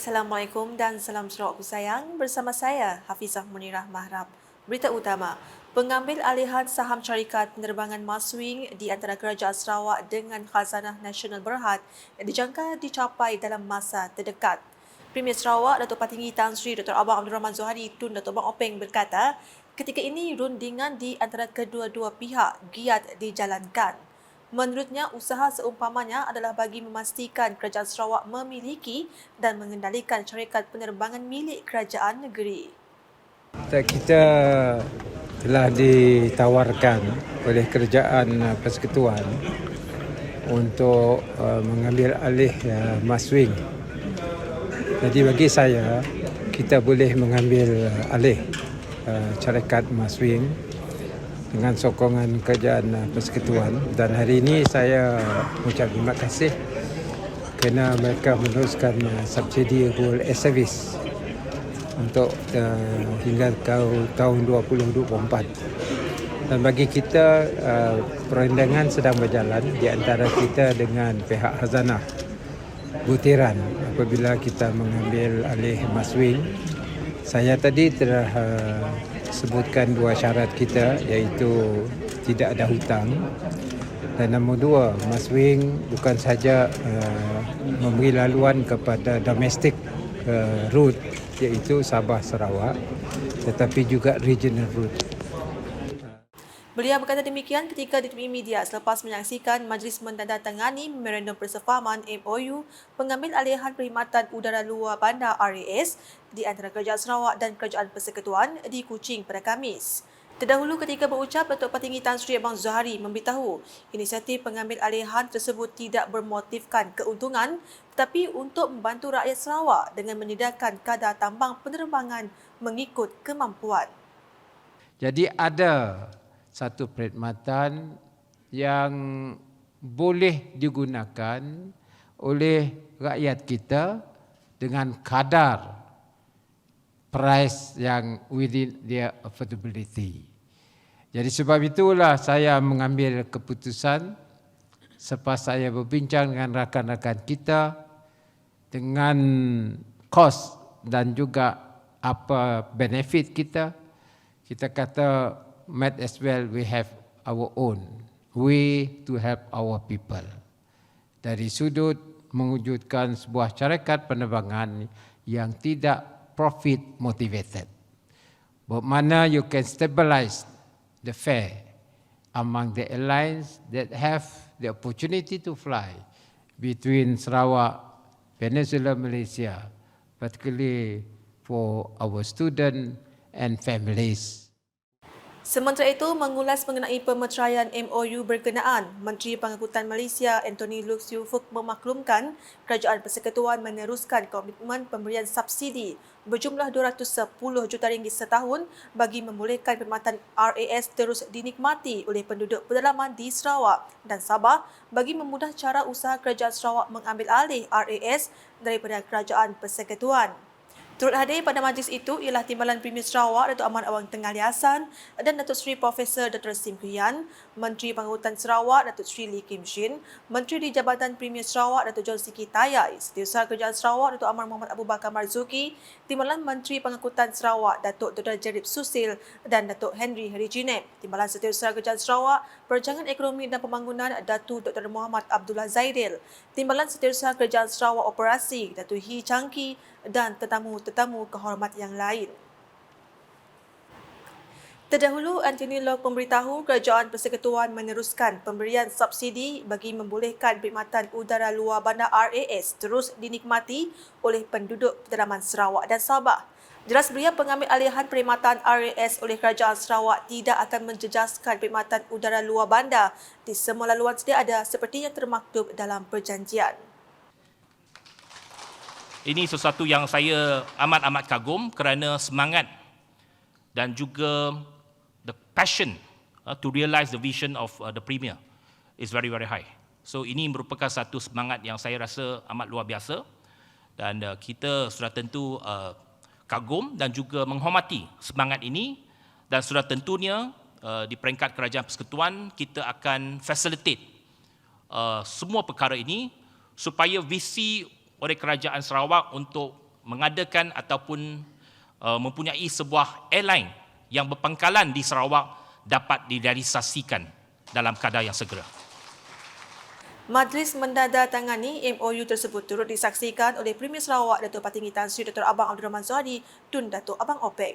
Assalamualaikum dan salam Sarawak sayang. Bersama saya, Hafizah Munirah Mahrab. Berita utama, pengambil alihan saham syarikat penerbangan Maswing di antara Kerajaan Sarawak dengan Khazanah Nasional Berhad yang dijangka dicapai dalam masa terdekat. Premier Sarawak, Datuk Patinggi Tan Sri Dr. Abang Abdul Rahman Zohari Tun Datuk Bang Openg berkata, ketika ini rundingan di antara kedua-dua pihak giat dijalankan. Menurutnya, usaha seumpamanya adalah bagi memastikan Kerajaan Sarawak memiliki dan mengendalikan syarikat penerbangan milik kerajaan negeri. Kita telah ditawarkan oleh Kerajaan Persekutuan untuk mengambil alih Maswing. Jadi bagi saya, kita boleh mengambil alih syarikat Maswing dengan sokongan Kerajaan Persekutuan, dan hari ini saya mengucap terima kasih kerana mereka meneruskan subsidi whole air service untuk hingga tahun 2024. Dan bagi kita, perandangan sedang berjalan di antara kita dengan pihak Khazanah butiran apabila kita mengambil alih Maswing. Saya tadi telah sebutkan dua syarat kita, iaitu tidak ada hutang, dan nombor dua, Maswing bukan saja memberi laluan kepada domestic route iaitu Sabah Sarawak, tetapi juga regional route. Beliau berkata demikian ketika ditemui media selepas menyaksikan Majlis menandatangani Memorandum Persefahaman MOU pengambil alihan perkhidmatan udara luar bandar RAS di antara Kerajaan Sarawak dan Kerajaan Persekutuan di Kuching pada Khamis. Terdahulu ketika berucap, Datuk Patinggi Tan Sri Abang Zohari memberitahu inisiatif pengambil alihan tersebut tidak bermotifkan keuntungan tetapi untuk membantu rakyat Sarawak dengan menyediakan kadar tambang penerbangan mengikut kemampuan. Jadi ada satu perkhidmatan yang boleh digunakan oleh rakyat kita dengan kadar price yang within their affordability. Jadi sebab itulah saya mengambil keputusan selepas saya berbincang dengan rakan-rakan kita dengan kos dan juga apa benefit kita. Kita kata might as well we have our own way to help our people. Dari sudut mewujudkan sebuah syarikat penerbangan yang tidak profit motivated. Bermakna you can stabilize the fare among the airlines that have the opportunity to fly between Sarawak, Peninsula Malaysia, particularly for our students and families. Sementara itu, mengulas mengenai pemeteraian MOU berkenaan, Menteri Pengangkutan Malaysia Anthony Loke Siu Fook memaklumkan Kerajaan Persekutuan meneruskan komitmen pemberian subsidi berjumlah RM210 juta setahun bagi membolehkan perkhidmatan RAS terus dinikmati oleh penduduk pedalaman di Sarawak dan Sabah bagi memudah cara usaha Kerajaan Sarawak mengambil alih RAS daripada Kerajaan Persekutuan. Turut hadir pada majlis itu ialah Timbalan Premier Sarawak Datuk Ahmad Awang Tengah Liasan dan Datuk Seri Profesor Dr. Sim Kuyan, Menteri Pengangkutan Sarawak Datuk Seri Lee Kim Shin, Menteri di Jabatan Premier Sarawak Datuk John Siki Tayai, Setiausaha Kerajaan Sarawak Datuk Amar Muhammad Abu Bakar Marzuki, Timbalan Menteri Pengangkutan Sarawak Datuk Dr. Jerib Susil dan Datuk Henry Harijinep, Timbalan Setiausaha Kerajaan Sarawak Perancangan Ekonomi dan Pembangunan Datuk Dr. Muhammad Abdullah Zaidil, Timbalan Setiausaha Kerajaan Sarawak Operasi Datuk Hee Changki dan tetamu-tetamu kehormat yang lain. Terdahulu, Anthony Loke memberitahu Kerajaan Persekutuan meneruskan pemberian subsidi bagi membolehkan perkhidmatan udara luar bandar RAS terus dinikmati oleh penduduk pedalaman Sarawak dan Sabah. Jelas beliau, pengambil alihan perkhidmatan RAS oleh Kerajaan Sarawak tidak akan menjejaskan perkhidmatan udara luar bandar di semua laluan sedia ada seperti yang termaktub dalam perjanjian. Ini sesuatu yang saya amat-amat kagum kerana semangat dan juga the passion to realise the vision of the Premier is very, very high. So ini merupakan satu semangat yang saya rasa amat luar biasa dan kita sudah tentu kagum dan juga menghormati semangat ini, dan sudah tentunya di peringkat Kerajaan Persekutuan kita akan facilitate semua perkara ini supaya visi oleh Kerajaan Sarawak untuk mengadakan ataupun mempunyai sebuah airline yang berpangkalan di Sarawak dapat direalisasikan dalam kadar yang segera. Majlis menandatangani MOU tersebut turut disaksikan oleh Premier Sarawak Datuk Patinggi Tan Sri Dr. Abang Abdul Rahman Zohari Tun Datuk Abang Openg.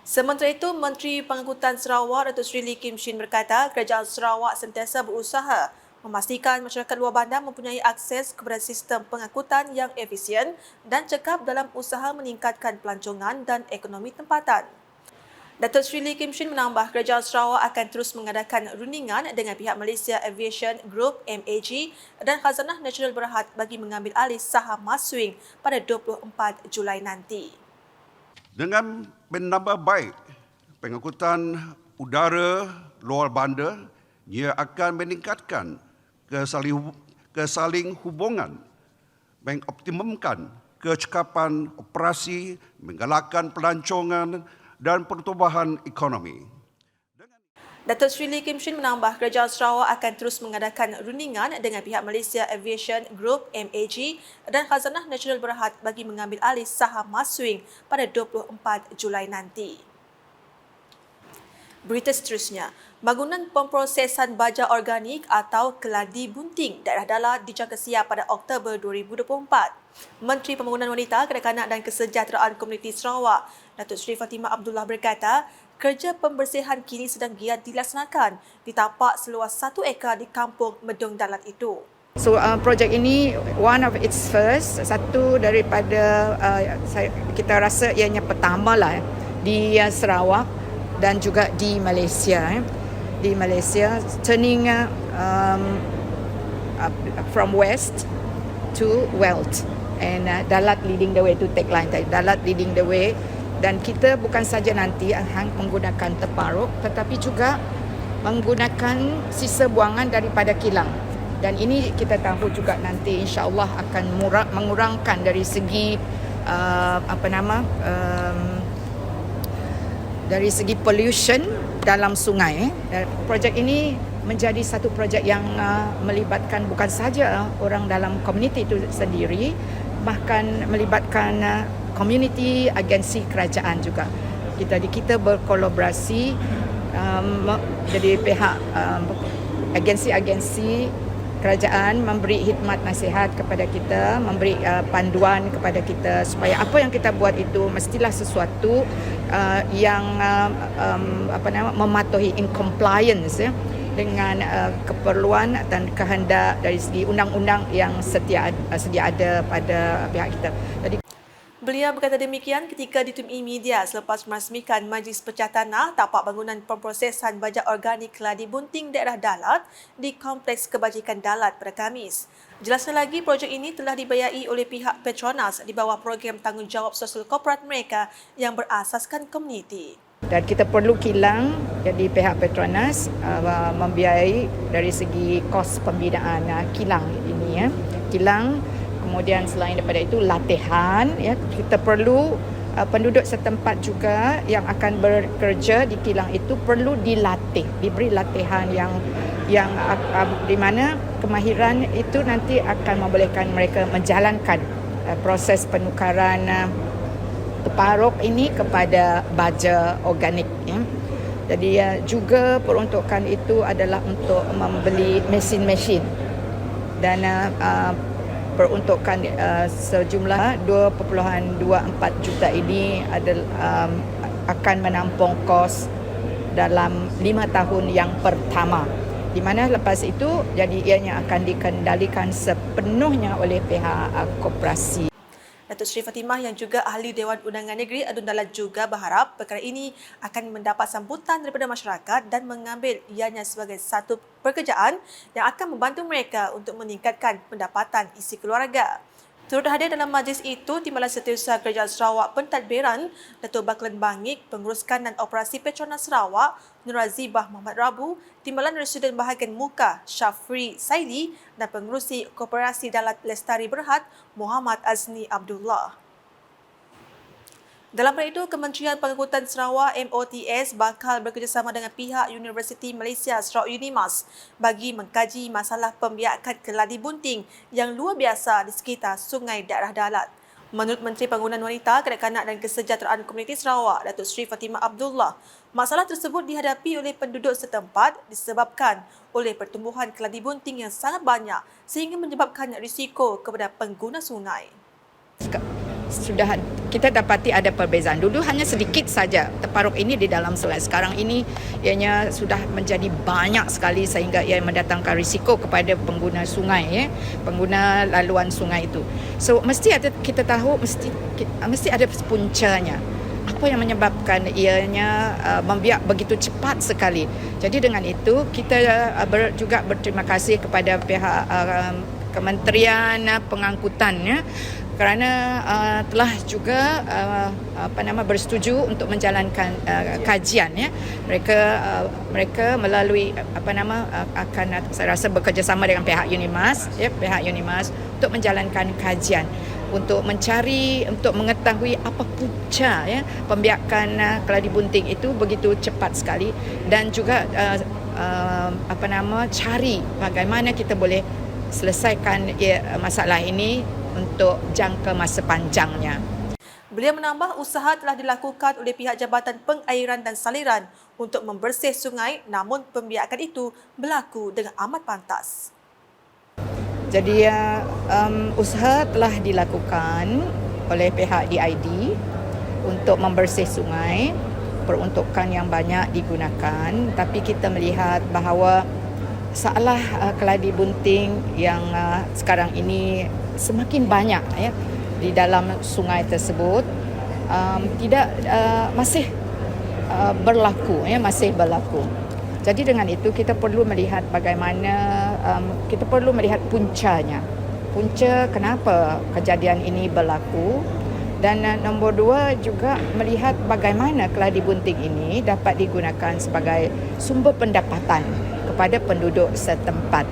Sementara itu, Menteri Pengangkutan Sarawak Datuk Sri Lee Kim Shin berkata kerajaan Sarawak sentiasa berusaha memastikan masyarakat luar bandar mempunyai akses kepada sistem pengangkutan yang efisien dan cekap dalam usaha meningkatkan pelancongan dan ekonomi tempatan. Datuk Sri Lee Kim Shin menambah kerajaan Sarawak akan terus mengadakan rundingan dengan pihak Malaysia Aviation Group MAG dan Khazanah Nasional Berhad bagi mengambil alih saham Maswing pada 24 Julai nanti. Dengan menambah baik pengangkutan udara luar bandar, ia akan meningkatkan kesaling hubungan, mengoptimumkan kecekapan operasi, menggalakkan pelancongan dan pertumbuhan ekonomi. Datuk Sri Lee Kim Shin menambah kerajaan Sarawak akan terus mengadakan rundingan dengan pihak Malaysia Aviation Group MAG dan Khazanah Nasional Berhad bagi mengambil alih saham Maswing pada 24 Julai nanti. Berita seterusnya, bangunan pemprosesan baja organik atau keladi bunting daerah Dalat dijangka siap pada Oktober 2024. Menteri Pembangunan Wanita, Kanak-kanak dan Kesejahteraan Komuniti Sarawak, Datuk Seri Fatimah Abdullah berkata, kerja pembersihan kini sedang giat dilaksanakan di tapak seluas 1 ekar di kampung Medung Dalat itu. So projek ini one of its first, satu daripada kita rasa ianya pertama lah di Sarawak dan juga di Malaysia. Di Malaysia, turning from west to wealth, and Dalat leading the way, to tagline Dalat leading the way. Dan kita bukan saja nanti menggunakan terparuk, tetapi juga menggunakan sisa buangan daripada kilang. Dan ini kita tahu juga nanti insya-Allah akan mengurangkan dari segi dari segi pollution dalam sungai. Projek ini menjadi satu projek yang melibatkan bukan saja orang dalam komuniti itu sendiri, bahkan melibatkan community, agensi kerajaan juga. Kita berkolaborasi jadi pihak agensi-agensi kerajaan memberi khidmat nasihat kepada kita, memberi panduan kepada kita supaya apa yang kita buat itu mestilah sesuatu yang mematuhi in compliance dengan keperluan dan kehendak dari segi undang-undang yang sedia ada pada pihak kita. Jadi Beliau berkata demikian ketika ditemui media selepas merasmikan Majlis Pecah Tanah tapak bangunan pemprosesan baja organik keladi bunting daerah Dalat di Kompleks Kebajikan Dalat pada Khamis. Jelasnya lagi, projek ini telah dibiayai oleh pihak Petronas di bawah program tanggungjawab sosial korporat mereka yang berasaskan komuniti. Dan kita perlu kilang, jadi pihak Petronas membiayai dari segi kos pembinaan kilang ini. Kilang. Kemudian selain daripada itu latihan, kita perlu penduduk setempat juga yang akan bekerja di kilang itu perlu dilatih, diberi latihan yang di mana kemahiran itu nanti akan membolehkan mereka menjalankan proses penukaran terparuk ini kepada baja organik. Jadi juga peruntukan itu adalah untuk membeli mesin-mesin dan peruntukan sejumlah 2.24 juta ini akan menampung kos dalam 5 tahun yang pertama, di mana lepas itu jadi ianya akan dikendalikan sepenuhnya oleh pihak koperasi. Datuk Seri Fatimah yang juga Ahli Dewan Undangan Negeri Adun Dalat juga berharap perkara ini akan mendapat sambutan daripada masyarakat dan mengambil ianya sebagai satu pekerjaan yang akan membantu mereka untuk meningkatkan pendapatan isi keluarga. Turut hadir dalam majlis itu Timbalan Setiausaha Kerajaan Sarawak Pentadbiran, Datuk Baklan Bangik, Pengurus Kanan Operasi Petronas Sarawak, Nur Azibah Muhammad Rabu, Timbalan Residen Bahagian Muka Syafri Saidi dan Pengerusi Koperasi Dalat Lestari Berhad Muhammad Azni Abdullah. Dalam pada itu, Kementerian Pengangkutan Sarawak MOTS bakal bekerjasama dengan pihak Universiti Malaysia Sarawak Unimas bagi mengkaji masalah pembiakan keladi bunting yang luar biasa di sekitar sungai daerah Dalat. Menurut Menteri Pembangunan Wanita, Kanak-kanak dan Kesejahteraan Komuniti Sarawak, Datuk Seri Fatimah Abdullah, masalah tersebut dihadapi oleh penduduk setempat disebabkan oleh pertumbuhan keladi bunting yang sangat banyak sehingga menyebabkan risiko kepada pengguna sungai. Sudah kita dapati ada perbezaan. Dulu hanya sedikit saja terparuk ini di dalam sungai. Sekarang ini ianya sudah menjadi banyak sekali sehingga ia mendatangkan risiko kepada pengguna sungai, pengguna laluan sungai itu. So kita tahu mesti ada puncanya. Apa yang menyebabkan ianya membiak begitu cepat sekali. Jadi dengan itu kita juga berterima kasih kepada pihak Kementerian Pengangkutan kerana telah juga bersetuju untuk menjalankan kajian. Mereka melalui akan saya rasa bekerjasama dengan pihak UNIMAS untuk menjalankan kajian untuk mengetahui apa punca pembiakan keladi bunting itu begitu cepat sekali dan juga cari bagaimana kita boleh selesaikan masalah ini untuk jangka masa panjangnya. Beliau menambah usaha telah dilakukan oleh pihak Jabatan Pengairan dan Saliran untuk membersih sungai, namun pembiakan itu berlaku dengan amat pantas. Jadi usaha telah dilakukan oleh pihak DID untuk membersih sungai, peruntukan yang banyak digunakan, tapi kita melihat bahawa masalah keladi bunting yang sekarang ini semakin banyak di dalam sungai tersebut masih berlaku. Jadi dengan itu kita perlu melihat bagaimana kita perlu melihat puncanya. Punca kenapa kejadian ini berlaku dan nombor dua juga melihat bagaimana keladi bunting ini dapat digunakan sebagai sumber pendapatan kepada penduduk setempat.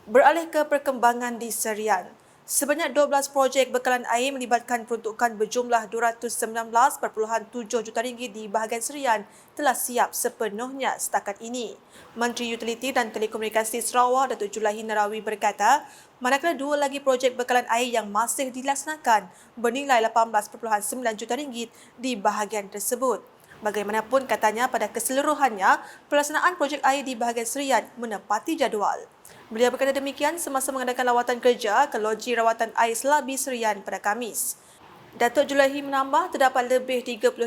Beralih ke perkembangan di Serian. Sebanyak 12 projek bekalan air melibatkan peruntukan berjumlah RM219.7 juta di bahagian Serian telah siap sepenuhnya setakat ini. Menteri Utiliti dan Telekomunikasi Sarawak Datuk Julaihi Narawi berkata, manakala dua lagi projek bekalan air yang masih dilaksanakan bernilai RM18.9 juta di bahagian tersebut. Bagaimanapun katanya pada keseluruhannya, pelaksanaan projek air di bahagian Serian menepati jadual. Beliau berkata demikian semasa mengadakan lawatan kerja ke Loji Rawatan Air Selabi Serian pada Khamis. Datuk Julaihi menambah terdapat lebih 35,000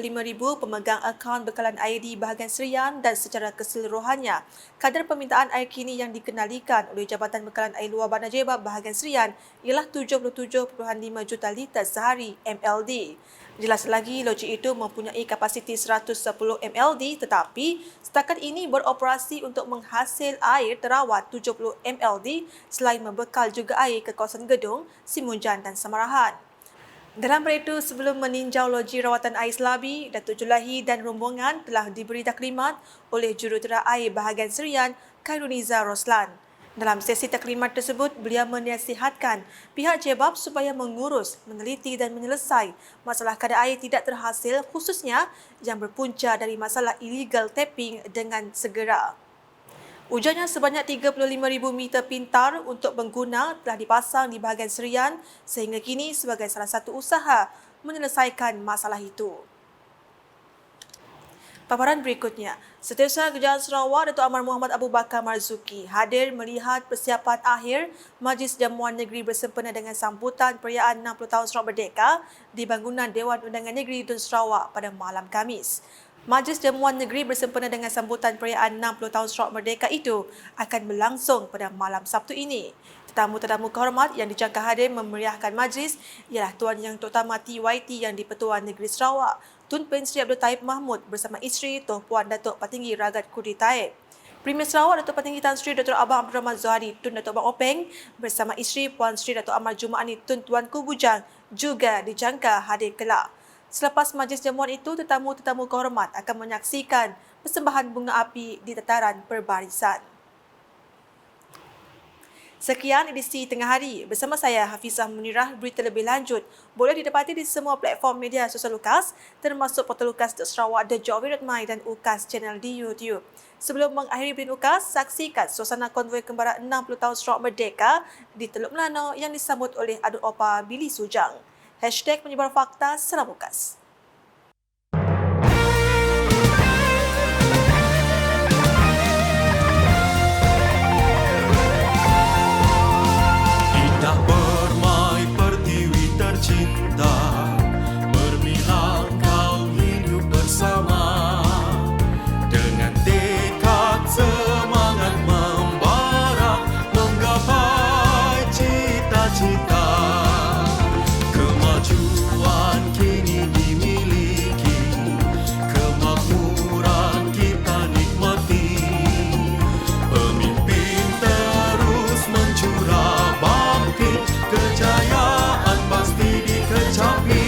pemegang akaun bekalan air di bahagian Serian dan secara keseluruhannya, kadar permintaan air kini yang dikenalikan oleh Jabatan Bekalan Air Luar Bandar Jebab bahagian Serian ialah 77.5 juta liter sehari MLD. Jelas lagi, loji itu mempunyai kapasiti 110 MLD tetapi setakat ini beroperasi untuk menghasil air terawat 70 MLD selain membekal juga air ke kawasan Gedung, Simunjan dan Samarahan. Dalam pada itu, sebelum meninjau loji rawatan air Selabi, Datuk Julaihi dan rombongan telah diberi taklimat oleh Jurutera Air bahagian Serian, Khairuniza Roslan. Dalam sesi taklimat tersebut, beliau menasihatkan pihak Jebab supaya mengurus, meneliti dan menyelesai masalah kadar air tidak terhasil khususnya yang berpunca dari masalah illegal tapping dengan segera. Ujarnya sebanyak 35,000 meter pintar untuk pengguna telah dipasang di bahagian Serian sehingga kini sebagai salah satu usaha menyelesaikan masalah itu. Paparan berikutnya, Setiausaha Kejayaan Sarawak Datuk Amar Muhammad Abu Bakar Marzuki hadir melihat persiapan akhir Majlis Jamuan Negeri bersempena dengan sambutan perayaan 60 tahun Sarawak Merdeka di bangunan Dewan Undangan Negeri Dun Sarawak pada malam Khamis. Majlis Jamuan Negeri bersempena dengan sambutan perayaan 60 tahun Sarawak Merdeka itu akan berlangsung pada malam Sabtu ini. Tetamu-tetamu kehormat yang dijangka hadir memeriahkan majlis ialah Tuan Yang Tok Tama TYT Yang di-Pertuan Negeri Sarawak, Tun Pen Sri Abdul Taib Mahmud bersama isteri Tuan Puan Datuk Patinggi Ragat Kudi Taib. Premier Sarawak Datuk Patinggi Tan Sri Dr. Abang Abdul Rahman Zohari Tun Datuk Bang Openg bersama isteri Puan Sri Datuk Amar Jumaani Tun Tuan Ku Bujang juga dijangka hadir kelak. Selepas majlis jamuan itu, tetamu-tetamu kehormat akan menyaksikan persembahan bunga api di tataran perbarisan. Sekian edisi Tengah Hari. Bersama saya, Hafizah Munirah. Berita lebih lanjut boleh didapati di semua platform media sosial UKAS, termasuk portal UKAS Sarawak, The Jovi.my dan UKAS Channel di YouTube. Sebelum mengakhiri berita UKAS, saksikan suasana konvoi kembara 60 tahun Sarawak Merdeka di Teluk Melano yang disambut oleh Adun Opa Billy Sujang. #Penyebar Fakta Serabukas. Indah permai pertiwi tercinta, bermila kau hidup bersama. Dengan tekad semangat membara, menggapai cita-cita. Kemajuan kini dimiliki, kemakmuran kita nikmati. Pemimpin terus mencurah bakti, kejayaan pasti dikecapi.